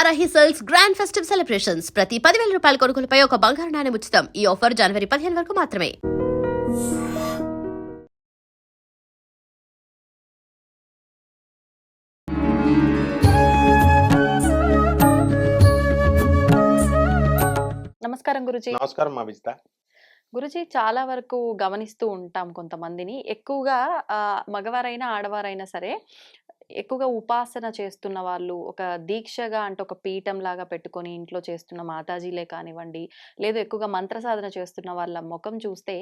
Varahi sales grand festive celebrations ప్రతి 10,000 రూపాయల కొనుగోలుపై ఒక బంగారు నాణెం ఉచితం. ఈ ఆఫర్ జనవరి 15 వరకు మాత్రమే. నమస్కారం గురుజీ. నమస్కారం అభిజిత. గురుజీ, చాలా వరకు గమనిస్తూ ఉంటాం కొంతమందిని. ఎక్కువగా మగవారైనా ఆడవారైనా సరే ఎక్కువగా ఉపాసన చేస్తున్న వాళ్ళు, ఒక దీక్షగా అంటే ఒక పీఠం లాగా పెట్టుకొని ఇంట్లో చేస్తున్న మాతాజీలే కానివ్వండి, లేదు ఎక్కువగా మంత్ర సాధన చేస్తున్న వాళ్ళ ముఖం చూస్తే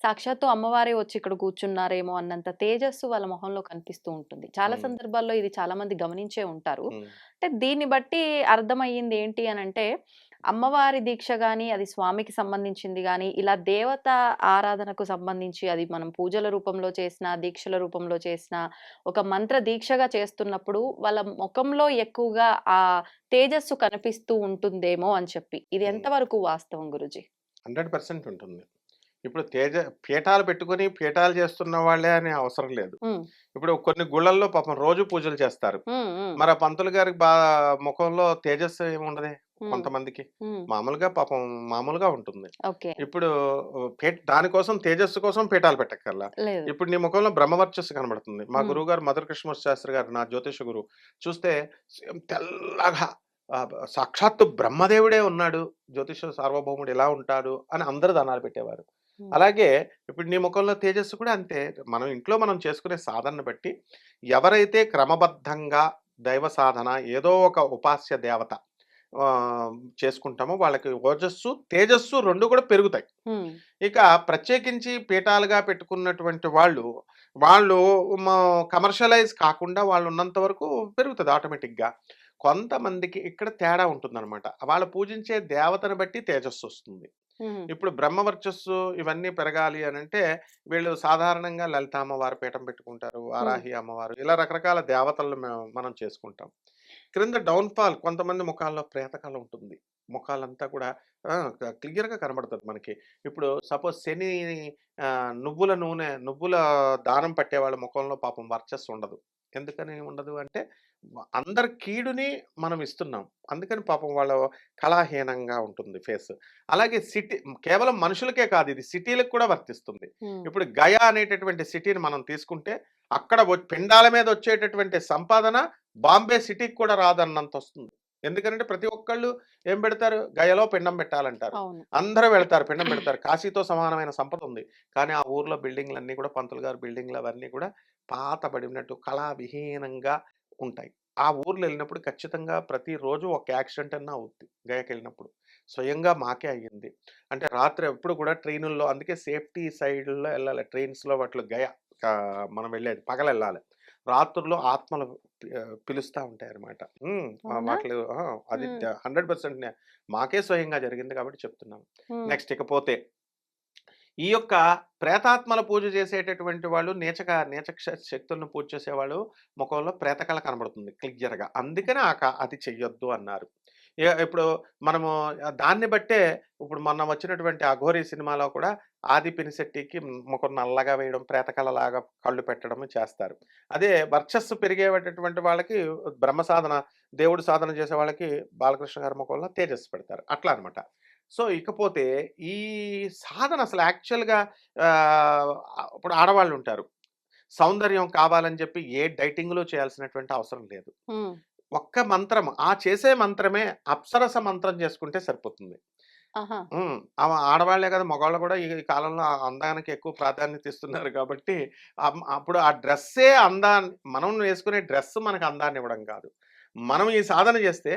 సాక్షాత్తు అమ్మవారే వచ్చి ఇక్కడ కూర్చున్నారేమో అన్నంత తేజస్సు వాళ్ళ మొహంలో కనిపిస్తూ ఉంటుంది. చాలా సందర్భాల్లో ఇది చాలా మంది గమనించే ఉంటారు. అంటే దీన్ని బట్టి అర్థమయ్యింది ఏంటి అనంటే, అమ్మవారి దీక్ష గాని, అది స్వామికి సంబంధించింది గాని, ఇలా దేవత ఆరాధనకు సంబంధించి అది మనం పూజల రూపంలో చేసినా, దీక్షల రూపంలో చేసినా, ఒక మంత్ర దీక్షగా చేస్తున్నప్పుడు వాళ్ళ ముఖంలో ఎక్కువగా ఆ తేజస్సు కనిపిస్తూ ఉంటుందేమో అని చెప్పి. ఇది ఎంతవరకు వాస్తవం గురుజీ? 100% ఉంటుంది. ఇప్పుడు పీఠాలు పెట్టుకొని పీఠాలు చేస్తున్న వాళ్ళే అనే అవసరం లేదు. ఇప్పుడు కొన్ని గుళ్ళల్లో పాపం రోజు పూజలు చేస్తారు. మరి ఆ పంతులు గారికి ముఖంలో తేజస్సు ఏముండదే కొంతమందికి. మామూలుగా పాపం మామూలుగా ఉంటుంది. ఇప్పుడు దానికోసం తేజస్సు కోసం పీఠాలు పెట్టక్కర్లా. ఇప్పుడు నీ ముఖంలో బ్రహ్మవర్చస్సు కనబడుతుంది. మా గురువు గారు మధుర కృష్ణమూర్తి శాస్త్రి గారు, నా జ్యోతిష గురువు, చూస్తే తెల్లగా సాక్షాత్తు బ్రహ్మదేవుడే ఉన్నాడు, జ్యోతిష సార్వభౌముడు ఎలా ఉంటాడు అని అందరూ దానాలు పెట్టేవారు. అలాగే ఇప్పుడు నీ ముఖంలో తేజస్సు కూడా అంతే. మనం చేసుకునే సాధనను బట్టి ఎవరైతే క్రమబద్ధంగా దైవ సాధన ఏదో ఒక ఉపాస్య దేవత చేసుకుంటామో వాళ్ళకి ఓజస్సు తేజస్సు రెండు కూడా పెరుగుతాయి. ఇక ప్రత్యేకించి పీఠాలుగా పెట్టుకున్నటువంటి వాళ్ళు కమర్షియలైజ్ కాకుండా వాళ్ళు ఉన్నంత వరకు పెరుగుతుంది ఆటోమేటిక్గా. కొంతమందికి ఇక్కడ తేడా ఉంటుందన్నమాట. వాళ్ళు పూజించే దేవతను బట్టి తేజస్సు వస్తుంది. ఇప్పుడు బ్రహ్మవర్చస్సు ఇవన్నీ పెరగాలి అని అంటే వీళ్ళు సాధారణంగా లలిత అమ్మవారు పీఠం పెట్టుకుంటారు, వారాహి అమ్మవారు, ఇలా రకరకాల దేవతలను మనం చేసుకుంటాం. క్రింద డౌన్ఫాల్ కొంతమంది ముఖాల్లో ప్రేతకాలం ఉంటుంది. ముఖాలంతా కూడా క్లియర్గా కనబడుతుంది మనకి. ఇప్పుడు సపోజ్ శని నువ్వుల దానం పట్టే వాళ్ళ ముఖంలో పాపం వర్చస్సు ఉండదు. ఎందుకని ఉండదు అంటే అందరి కీడుని మనం ఇస్తున్నాం, అందుకని పాపం వాళ్ళ కళాహీనంగా ఉంటుంది ఫేస్. అలాగే సిటీ కేవలం మనుషులకే కాదు, ఇది సిటీలకు కూడా వర్తిస్తుంది. ఇప్పుడు గయా అనేటటువంటి సిటీని మనం తీసుకుంటే అక్కడ పిండాల మీద వచ్చేటటువంటి సంపాదన బాంబే సిటీకి కూడా రాదన్నంత వస్తుంది. ఎందుకంటే ప్రతి ఒక్కళ్ళు ఏం పెడతారు, గయలో పిండం పెట్టాలంటారు, అందరూ వెళ్తారు, పిండం పెడతారు. కాశీతో సమానమైన సంపద ఉంది, కానీ ఆ ఊర్లో బిల్డింగ్లన్నీ కూడా పంతులు గారు బిల్డింగ్లు అవన్నీ కూడా పాతబడినట్టు కళావిహీనంగా ఉంటాయి. ఆ ఊర్లో వెళ్ళినప్పుడు ఖచ్చితంగా ప్రతిరోజు ఒక యాక్సిడెంట్ అన్నా అవుద్ది. గయకి వెళ్ళినప్పుడు స్వయంగా మాకే అయ్యింది. అంటే రాత్రి ఎప్పుడు కూడా ట్రైనుల్లో, అందుకే సేఫ్టీ సైడ్లో వెళ్ళాలి ట్రైన్స్లో. వాటిలో మనం వెళ్ళేది పగల వెళ్ళాలి, రాత్రుల్లో ఆత్మలు పిలుస్తూ ఉంటాయి అన్నమాట. వాటిలో అది 100% మాకే స్వయంగా జరిగింది కాబట్టి చెప్తున్నాను. నెక్స్ట్ ఇకపోతే ఈ యొక్క ప్రేతాత్మల పూజ చేసేటటువంటి వాళ్ళు, నీచ శక్తులను పూజ చేసేవాళ్ళు ముఖంలో ప్రేతకళ కనబడుతుంది క్లియర్గా. అందుకనే అది చెయ్యొద్దు అన్నారు. ఇప్పుడు మనము దాన్ని బట్టే ఇప్పుడు మొన్న వచ్చినటువంటి అఘోరీ సినిమాలో కూడా ఆది పినిశెట్టికి ముఖం నల్లగా వేయడం, ప్రేతకళలాగా కళ్ళు పెట్టడం చేస్తారు. అదే వర్చస్సు పెరిగేటటువంటి వాళ్ళకి బ్రహ్మ సాధన, దేవుడు సాధన చేసే వాళ్ళకి బాలకృష్ణ గారి ముఖంలో తేజస్సు పెడతారు, అట్లా అనమాట. సో ఇకపోతే ఈ సాధన అసలు యాక్చువల్గా ఇప్పుడు ఆడవాళ్ళు ఉంటారు, సౌందర్యం కావాలని చెప్పి ఏ డైటింగ్లో చేయాల్సినటువంటి అవసరం లేదు. ఒక్క మంత్రం, చేసే మంత్రమే అప్సరస మంత్రం చేసుకుంటే సరిపోతుంది. ఆడవాళ్లే కదా, మగవాళ్ళు కూడా ఈ కాలంలో అందానికి ఎక్కువ ప్రాధాన్యత ఇస్తున్నారు కాబట్టి అప్పుడు ఆ డ్రెస్సే అందాన్ని, మనం వేసుకునే డ్రెస్ మనకు అందాన్ని ఇవ్వడం కాదు. మనం ఈ సాధన చేస్తే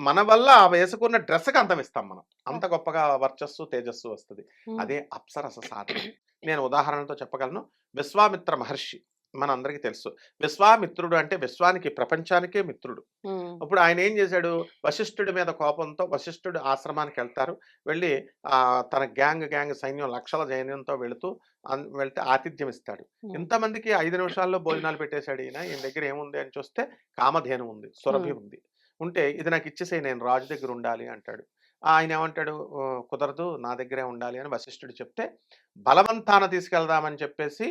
మన వల్ల ఆ వేసుకున్న డ్రెస్కి అంతం ఇస్తాం మనం, అంత గొప్పగా వర్చస్సు తేజస్సు వస్తుంది. అదే అప్సరస సాధన. నేను ఉదాహరణతో చెప్పగలను. విశ్వామిత్ర మహర్షి మన అందరికీ తెలుసు. విశ్వామిత్రుడు అంటే విశ్వానికి, ప్రపంచానికే మిత్రుడు. ఇప్పుడు ఆయన ఏం చేశాడు, వశిష్ఠుడి మీద కోపంతో వశిష్ఠుడు ఆశ్రమానికి వెళ్తారు. వెళ్ళి తన గ్యాంగ్ సైన్యం, లక్షల సైన్యంతో వెళ్తే ఆతిథ్యం ఇస్తాడు. ఇంతమందికి 5 నిమిషాల్లో భోజనాలు పెట్టేశాడు. ఈయన దగ్గర ఏముంది అని చూస్తే కామధేను ఉంది, సురభి ఉంది. ఉంటే ఇది నాకు ఇచ్చేసే, నేను రాజు దగ్గర ఉండాలి అంటాడు. ఆయన ఏమంటాడు, కుదరదు, నా దగ్గరే ఉండాలి అని వశిష్ఠుడు చెప్తే బలవంతాన తీసుకెళ్దామని చెప్పేసి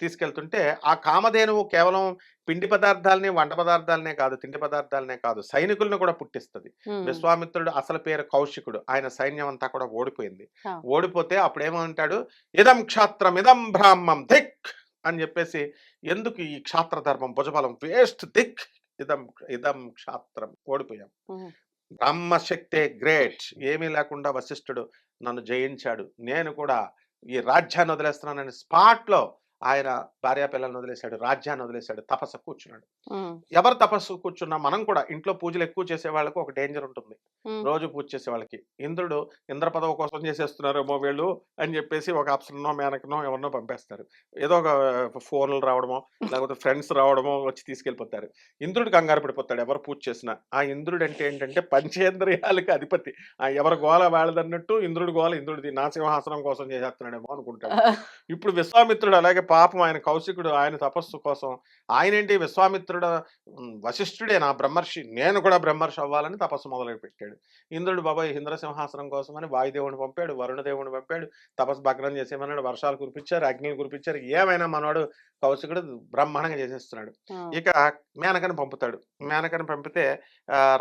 తీసుకెళ్తుంటే ఆ కామధేనువు కేవలం పిండి పదార్థాలనే, వంట పదార్థాలనే కాదు, తిండి పదార్థాలనే కాదు, సైనికులను కూడా పుట్టిస్తది. హ్మ్. విశ్వామిత్రుడు అసలు పేరు కౌశికుడు. ఆయన సైన్యం అంతా కూడా ఓడిపోయింది. ఆ! ఓడిపోతే అప్పుడేమంటాడు, ఇదం క్షాత్రం ఇదం బ్రాహ్మం ధిక్ అని చెప్పేసి, ఎందుకు ఈ క్షాత్ర ధర్మం భుజబలం వేస్ట్ ధిక్, ఇదం ఇదం క్షాత్రం, ఓడిపోయాం. హ్మ్. బ్రహ్మశక్తే గ్రేట్, ఏమీ లేకుండా వశిష్ఠుడు నన్ను జయించాడు, నేను కూడా ఈ రాజ్యాన్ని వదిలేస్తున్నానని స్పాట్లో ఆయన భార్యా పిల్లల్ని వదిలేశాడు, రాజ్యాన్ని వదిలేశాడు, తపస్సు కూర్చున్నాడు. హ్మ్. ఎవరు తపస్సు కూర్చున్నా మనం కూడా ఇంట్లో పూజలు ఎక్కువ చేసే వాళ్ళకు ఒక డేంజర్ ఉంటుంది. హ్మ్. రోజు పూజ చేసే వాళ్ళకి ఇంద్రుడు ఇంద్ర పదవి కోసం చేసేస్తున్నారేమో వీళ్ళు అని చెప్పేసి ఒక అప్సరనో మేనకనో ఎవరినో పంపేస్తారు. ఏదో ఒక ఫోన్లు రావడమో లేకపోతే ఫ్రెండ్స్ రావడమో వచ్చి తీసుకెళ్ళిపోతారు. ఇంద్రుడు కంగారు పడిపోతాడు ఎవరు పూజ చేసినా. ఆ ఇంద్రుడు అంటే ఏంటంటే పంచేంద్రియాలకి అధిపతి. ఆ ఎవరి గోల వాళ్ళదన్నట్టు ఇంద్రుడి గోల ఇంద్రుడిది, నా సింహాసనం కోసం చేసేస్తున్నాడేమో అనుకుంటాడు. ఇప్పుడు విశ్వామిత్రుడు అలాగే పాపం ఆయన కౌశికుడు ఆయన తపస్సు కోసం ఆయనేంటి విశ్వామిత్రుడు వశిష్ఠుడే నా బ్రహ్మర్షి, నేను కూడా బ్రహ్మర్షి అవ్వాలని తపస్సు మొదలు పెట్టాడు. ఇంద్రుడు బాబాయ్ ఇంద్రసింహాసనం కోసమని వాయుదేవుని పంపాడు, వరుణదేవుని పంపాడు, తపస్సు భగ్నం చేసేమన్నాడు, వర్షాలు కురిపించారు, అగ్నిలు కురిపించారు, ఏమైనా మనవాడు కౌశికుడు బ్రహ్మాండంగా చేసేస్తున్నాడు. ఆ! ఇక మేనకని పంపుతాడు. మేనకని పంపితే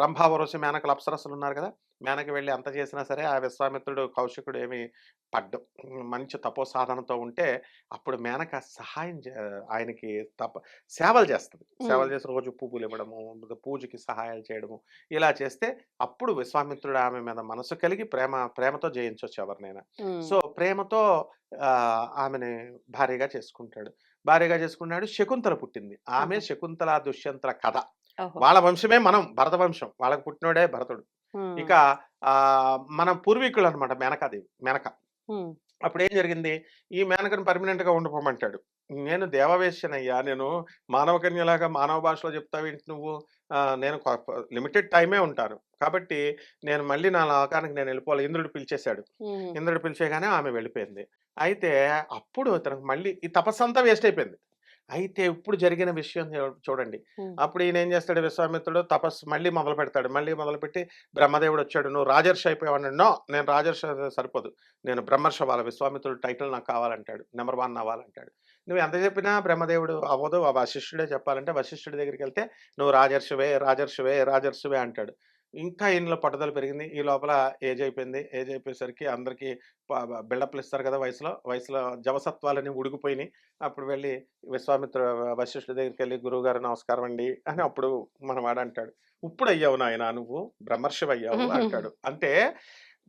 రంభావరోసి మేనకలు అప్సరస్సులు ఉన్నారు కదా, మేనక వెళ్ళి అంత చేసినా సరే ఆ విశ్వామిత్రుడు కౌశికుడు ఏమి పడ్డు మంచి తపో సాధనతో ఉంటే అప్పుడు మేనక సహాయం ఆయనకి సేవలు చేస్తుంది. హ్మ్. సేవలు చేసి రోజు పువ్వులు ఇవ్వడము, పూజకి సహాయాలు చేయడము, ఇలా చేస్తే అప్పుడు విశ్వామిత్రుడు ఆమె మీద మనసు కలిగి ప్రేమతో జయించవచ్చు ఎవరినైనా. హ్మ్. సో ప్రేమతో ఆమెని భార్యగా చేసుకుంటాడు. భార్యగా చేసుకున్నాడు. శకుంతల పుట్టింది. ఆమె ఆహా! శకుంతల దుష్యంతుల కథ. ఓహో! వాళ్ళ వంశమే మనం భరత వంశం. వాళ్ళకి పుట్టినోడే భరతుడు. హ్మ్. ఇక మన పూర్వీకులు అనమాట మేనకాదేవి. మేనక. హ్మ్. అప్పుడేం జరిగింది, ఈ మేనకను పర్మనెంట్‌గా ఉండిపోమంటాడు. నేను దేవవేశ్యనయ్యా, నేను మానవ కన్యలాగా మానవ భాషలో చెప్తావేంటి నువ్వు? నేను లిమిటెడ్ టైమే ఉంటాను. కాబట్టి నేను మళ్ళీ నా లోకానికి నేనెళ్ళిపోవాలి. ఇంద్రుడు పిలిచేశాడు. హ్మ్. ఇంద్రుడు పిలిచేయగానే ఆమె వెళ్ళిపోయింది. అయితే అప్పుడు తనకు మళ్ళీ ఈ తపస్సంతా వేస్ట్ అయిపోయింది. అయితే ఇప్పుడు జరిగిన విషయం చూడండి. హ్మ్. అప్పుడు ఈయన ఏం చేస్తాడు విశ్వామిత్రుడు తపస్సు మళ్ళీ మొదలుపెడతాడు. మళ్ళీ మొదలుపెట్టి బ్రహ్మదేవుడొచ్చాడు. "నువ్వు రాజర్షి అయిపోయావన్నాడు." "నో! నేను రాజర్షి అయితే సరిపోదు. నేను బ్రహ్మర్షి అవ్వాలి. విశ్వామిత్రుడు టైటిల్ నాకు కావాలంటాడు. నంబర్ 1 అవ్వాలంటాడు." నువ్వు ఎంత చెప్పినా బ్రహ్మదేవుడు అవ్వదు. ఆ వశిష్ఠుడే చెప్పాలంటే వశిష్ఠుడి దగ్గరికెళ్తే, "నువ్వు రాజర్షివే, రాజర్షివే, రాజర్షివే" అంటాడు. ఇంకా ఈయనలో పట్టుదల పెరిగింది. ఈ లోపల ఏజ్ అయిపోయింది. ఏజ్ అయిపోయేసరికి అందరికి బిల్డప్‌లు ఇస్తారు కదా వయసులో. వయసులో జవసత్వాలన్నీ ఉడికిపోయినాయి. అప్పుడు వెళ్ళి వశిష్ఠుడి దగ్గరికెళ్ళి "గురువుగారు నమస్కారం అండి" అని అప్పుడు మనవాడంటాడు. "ఇప్పుడయ్యావు నాయనా నువ్వు, బ్రహ్మర్షివయ్యావు" అంటాడు. అంటే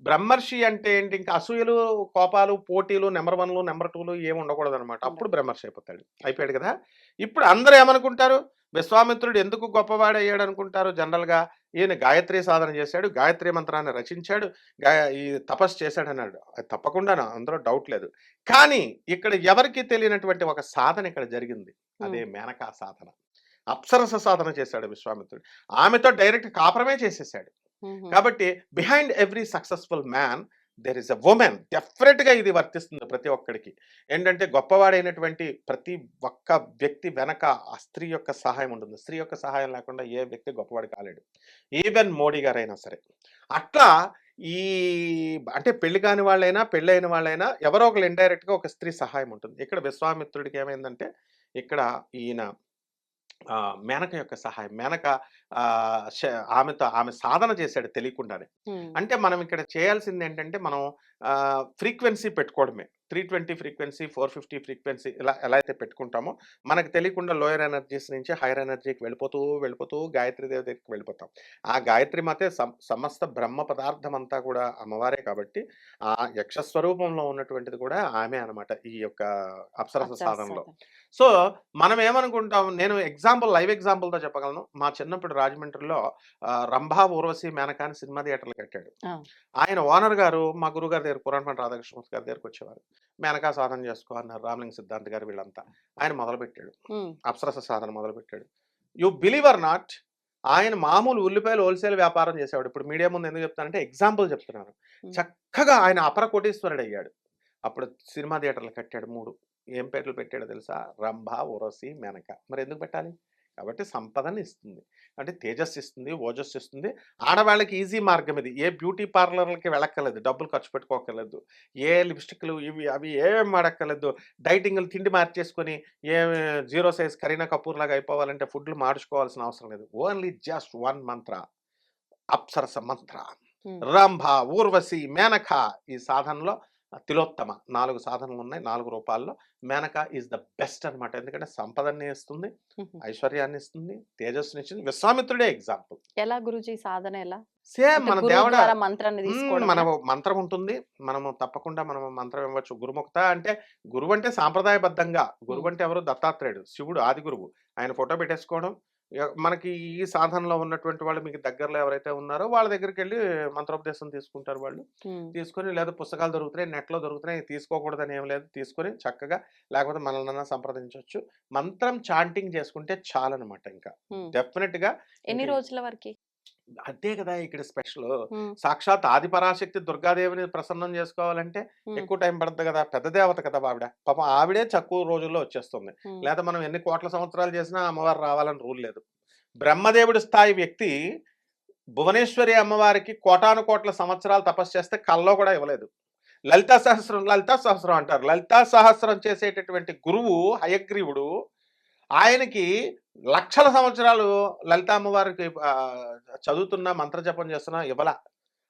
బ్రహ్మర్షి అంటే ఏంటి? ఇంకా అసూయలు, కోపాలు, పోటీలు, నంబర్ 1లు, నంబర్ 2లు ఏమి ఉండకూడదనమాట. అప్పుడు ఉండదు. బ్రహ్మర్షి అయిపోతాడు. అయిపోయాడు కదా! ఇప్పుడు అందరూ ఏమనుకుంటారు? విశ్వామిత్రుడు ఎందుకు గొప్పవాడయ్యాడనుకుంటారు జనరల్‌గా? ఈయన గాయత్రి సాధన చేశాడు. గాయత్రి మంత్రాన్ని రచించాడు. గా ఈ తపస్సు చేశాడన్నాడు. అది తప్పకుండాను అందులో డౌట్ లేదు. కానీ ఇక్కడ ఎవరికీ తెలియనటువంటి ఒక సాధన ఇక్కడ జరిగింది. హ్మ్. అదే మేనకా సాధన. అప్సరస సాధన చేశాడు విశ్వామిత్రుడు. ఆమెతో డైరెక్ట్ కాపురమే చేసేసాడు. హుహు. కాబట్టి behind every successful man there is a women. డెఫినిట్‌గా ఇది వర్తిస్తుంది ప్రతి ఒక్కడికి. ఏంటంటే గొప్పవాడైనటువంటి ప్రతి ఒక్క వ్యక్తి వెనక ఆ స్త్రీ యొక్క సహాయం ఉంటుంది. స్త్రీ యొక్క సహాయం లేకుండా ఏ వ్యక్తి గొప్పవాడు కాలేడు. ఈవెన్ మోడీ గారైనా సరే. అట్లా ఈ అంటే పెళ్లి కాని వాళ్ళైనా, పెళ్ళైన వాళ్ళైనా ఎవరో ఒకళ్ళు ఇండైరెక్ట్‌గా ఒక స్త్రీ సహాయం ఉంటుంది. ఇక్కడ విశ్వామిత్రుడికి ఏమైందంటే ఇక్కడ ఈయన మేనక యొక్క సహాయం. మేనక ఆహ్, ష ఆమె సాధన చేశాడు తెలియకుండానే. హ్మ్. అంటే మనం ఇక్కడ చేయాల్సిందేంటంటే మనం ఫ్రీక్వెన్సీ పెట్టుకోవడమే. 320 ఫ్రీక్వెన్సీ, 450 ఫ్రీక్వెన్సీ ఇలా ఎలా అయితే పెట్టుకుంటామో, మనకు తెలియకుండా లోయర్ ఎనర్జీస్ నుంచి హైయర్ ఎనర్జీకి వెళ్ళిపోతూ, వెళ్ళిపోతూ గాయత్రి దేవి దగ్గరికి వెళ్ళిపోతాం. ఆ గాయత్రి మాతే సమస్త బ్రహ్మ పదార్థం అంతా కూడా అమ్మవారే కాబట్టి, ఆ యక్ష స్వరూపంలో ఉన్నటువంటిది కూడా ఆమె అనమాట. ఈ యొక్క అప్సరస సాధనలో. అప్సరస. సో, మనం ఏమనుకుంటాం, నేను లైవ్ ఎగ్జాంపుల్‌తో చెప్పగలను. మా చిన్నప్పుడు రాజమండ్రిలో 'రంభా ఊర్వశి మేనక' అని సినిమా థియేటర్‌లు కట్టాడు. ఆ! ఆయన ఆయన ఓనర్ గారు మా గురువుగారి దగ్గర పురాణపండి రాధాకృష్ణమూర్తి గారి దగ్గరికొచ్చేవారు. మేనకా సాధన చేసుకో అన్నారు. రామలింగ సిద్ధాంత్ గారు వీళ్ళంతా. ఆయన మొదలుపెట్టాడు. హ్మ్. అప్సరస సాధన మొదలుపెట్టాడు. యూ బిలీవ్ ఆర్ నాట్, ఆయన మామూలు ఉల్లిపాయలు హోల్‌సేల్ వ్యాపారం చేసేవాడు. ఇప్పుడు మీడియా ముందు ఎందుకు చెప్తానంటే ఎగ్జాంపుల్ చెప్తున్నాను. హ్మ్. చక్కగా ఆయన అపర కోటీశ్వరుడయ్యాడు. అప్పుడు సినిమా థియేటర్‌లు కట్టాడు 3. ఏం పేర్లు పెట్టాడో తెలుసా? 'రంభ, ఊర్వశి, మేనక.' మరి ఎందుకు పెట్టాలి? కాబట్టి సంపదని ఇస్తుంది. అంటే తేజస్సు ఇస్తుంది, ఓజస్సు ఇస్తుంది. ఆడవాళ్ళకి ఈజీ మార్గం ఇది. ఏ బ్యూటీ పార్లర్‌లకి వెళ్ళక్కర్లేదు. డబ్బులు ఖర్చు పెట్టుకోక్కర్లేదు. ఏ లిప్‌స్టిక్‌లు ఇవి అవి ఏం వాడక్కర్లేదు. డైటింగ్‌లు తిండి మార్చేసుకొని ఏ జీరో సైజ్ కరీనా కపూర్ లాగా అయిపోవాలంటే ఫుడ్‌లు మార్చుకోవాల్సిన అవసరం లేదు. ఓన్లీ జస్ట్ వన్ మంత్ర. అప్సరస మంత్ర. హ్మ్. రంభ, ఊర్వశి, మేనక ఈ సాధనలో తిలోత్తమ 4 సాధనలున్నాయి. 4 రూపాల్లో మేనక ఈజ్ ద బెస్ట్ అనమాట. ఎందుకంటే సంపదన్ని ఇస్తుంది, హుహు. ఐశ్వర్యాన్ని ఇస్తుంది, తేజస్సునిచ్చింది. విశ్వామిత్రుడే ఎగ్జాంపుల్. ఎలా గురూజీ సాధన ఎలా? సేమ్ అంటే మన గురువు దేవుడ ద్వారా మంత్రాన్ని మన తీసుకోవడమేనా? మంత్రం ఉంటుంది. మనము తప్పకుండా మనం మంత్రం ఇవ్వచ్చు. గురుముక్త అంటే గురువు అంటే సాంప్రదాయబద్ధంగా హ్మ్. గురువు అంటే ఎవరు? దత్తాత్రేయుడు, శివుడు ఆది గురువు. ఆయన ఫోటో పెట్టేసుకోవడం. మనకి ఈ సాధనలో ఉన్నటువంటి వాళ్ళు మీకు దగ్గరలో ఎవరైతే ఉన్నారో వాళ్ళ దగ్గరికెళ్ళి మంత్రోపదేశం తీసుకుంటారు వాళ్ళు. హ్మ్. తీసుకొని లేదా పుస్తకాలు దొరుకుతున్నాయి, నెట్‌లో దొరుకుతున్నాయి. తీసుకోకూడదని ఏమి లేదు. తీసుకొని చక్కగా లేకపోతే మనల్నన్నా సంప్రదించొచ్చు. మంత్రం చాంటింగ్ చేసుకుంటే చాలనమాట ఇంకా. హ్మ్. డెఫినిట్‌గా ఎన్ని ఇంక రోజుల వరకి? అదే కదా ఇక్కడ స్పెషలు. హ్మ్. సాక్షాత్ ఆది పరాశక్తి దుర్గాదేవిని ప్రసన్నం చేసుకోవాలంటే హ్మ్. ఎక్కువ టైం పడుతుంది కదా! పెద్ద దేవత కదా ఆవిడ. పాపం ఆవిడే తక్కువ రోజుల్లో వచ్చేస్తుంది. హ్మ్. లేతే మనం ఎన్ని కోట్ల సంవత్సరాలు చేసినా అమ్మవారు రావాలని రూల్ లేదు. బ్రహ్మదేవుడి స్థాయి వ్యక్తి భువనేశ్వరి అమ్మవారికి కోటానుకోట్ల సంవత్సరాలు తపస్సు చేస్తే కల్లో కూడా ఇవ్వలేదు. లలితా సహస్రం అంటారు. లలితా సహస్రం చేసేటటువంటి గురువు హయగ్రీవుడు ఆయనకి లక్షల సంవత్సరాలు లలిత అమ్మవారికి చదువుతున్నా, మంత్రజపం చేస్తున్నా ఇవ్వల.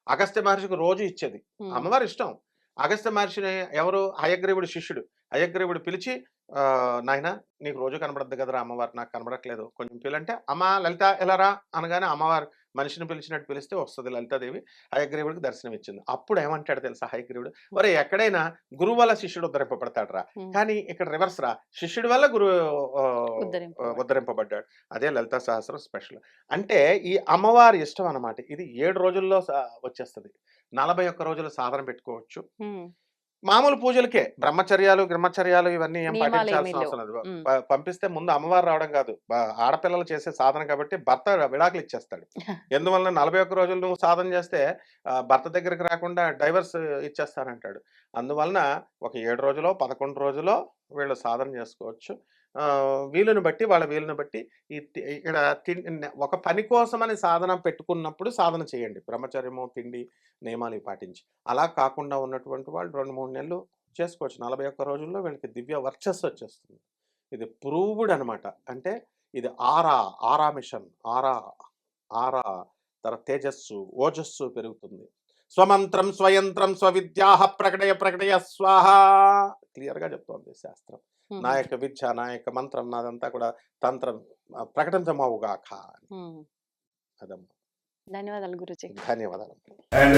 అగస్త్య మహర్షికి రోజు ఇచ్చేది. హ్మ్. అమ్మవారి ఇష్టం. అగస్త్య మహర్షిని ఎవరు? హయగ్రీవుడి శిష్యుడు. హయగ్రీవుడు పిలిచి నాయనా నీకు రోజు కనబడద్దు కదరా అమ్మవారు నాకు కనబడట్లేదు. కొంచెం పిలంటే, అమ్మా లలిత ఇలా రా అనగానే అమ్మవారు మనిషిని పిలిచినట్టు పిలిస్తే వస్తది లలితాదేవి. హయగ్రీవుడికి దర్శనం ఇచ్చింది. అప్పుడు ఏమంటాడు తెలుసా హయగ్రీవుడు? హ్మ్. ఒరేయ్! ఎక్కడైనా గురువు వల్ల శిష్యుడు ఉద్ధరింపబడతాడురా. హ్మ్. కానీ ఇక్కడ రివర్స్ రా. శిష్యుడి వల్ల గురువు ఉద్ధరింపబడ్డాడు. ఉద్ధరింపబడ్డాడు. అదే లలితా సహస్రం స్పెషల్. అంటే ఈ అమ్మవారి ఇష్టం అన్నమాట. ఇది 7 రోజుల్లో వచ్చేస్తది. 41 రోజులు సాధన పెట్టుకోవచ్చు. హ్మ్. మామూలు పూజలకే బ్రహ్మచర్యాలు ఇవన్నీ ఏం నియమాలేమీ పాటించాల్సిన లేవు. అవసరం లేదు. హ్మ్. పంపిస్తే ముందు అమ్మవారు రావడం కాదు. ఆడపిల్లలు చేసే సాధన కాబట్టి భర్త విడాకులు ఇచ్చేస్తాడు. ఎందువలన 41 రోజులు నువ్వు సాధన చేస్తే భర్త దగ్గరికి రాకుండా డైవర్స్ ఇచ్చేస్తానంటాడు. అందువలన ఒక 7 రోజులో, 11 రోజులో వీళ్ళు సాధన చేసుకోవచ్చు. వీలుని బట్టి వాళ్ళ వీలుని బట్టి ఇక్కడ ఒక పని కోసమని సాధన పెట్టుకున్నప్పుడు సాధన చేయండి. బ్రహ్మచర్యము, తిండి, నియమాలు ఇవి పాటించి. అలా కాకుండా ఉన్నటువంటి వాళ్ళు 2, 3 నెలలు చేసుకోవచ్చు. 41 రోజుల్లో వీళ్ళకి దివ్య వర్చస్సు వచ్చేస్తుంది. ఇది ప్రూవ్డ్ అనమాట. అంటే ఇది ఆరా మిషన్. ఆరా తర్వాత తేజస్సు, ఓజస్సు పెరుగుతుంది. స్వమంత్రం, స్వయంత్రం, స్వవిద్యాః ప్రకటయ స్వాహా క్లియర్‌గా చెప్తోంది శాస్త్రం. నా హుహు. యొక్క విద్య, నా యొక్క మంత్రం నాదంతా కూడా తంత్రం ప్రకటితమవుగాక అని. హ్మ్. అదమ్మా. ధన్యవాదాలు గురూజీ. ధన్యవాదాలు. And